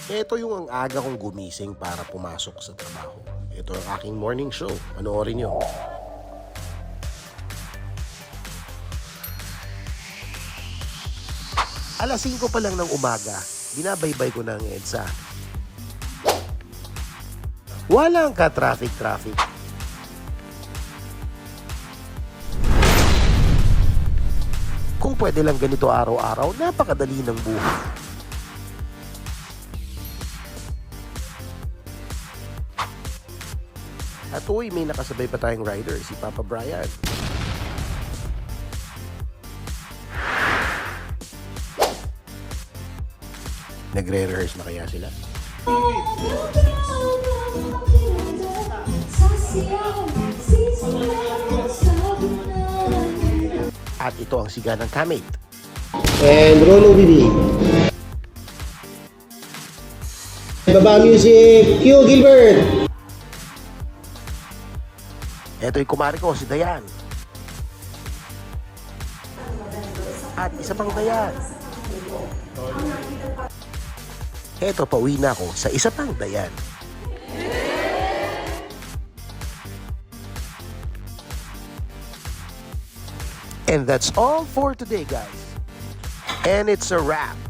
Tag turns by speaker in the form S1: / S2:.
S1: Ito yung ang aga kong gumising para pumasok sa trabaho. Ito ang aking morning show. Panoorin nyo. Alas 5 pa lang ng umaga, binabaybay ko na ang EDSA. Walang ka-traffic-traffic. Kung pwede lang ganito araw-araw, napakadali ng buhay. At uy, may nakasabay pa tayong rider, si Papa Brian. Nagre-rehearse na kaya sila? At ito ang siga ng Kamate.
S2: And roll OBB. Baba music, Q Gilbert.
S1: Ito'y kumari ko, si Dayan. At isa pang Dayan. Eto, pauwi na ako sa isa pang Dayan. And that's all for today, guys. And it's a wrap.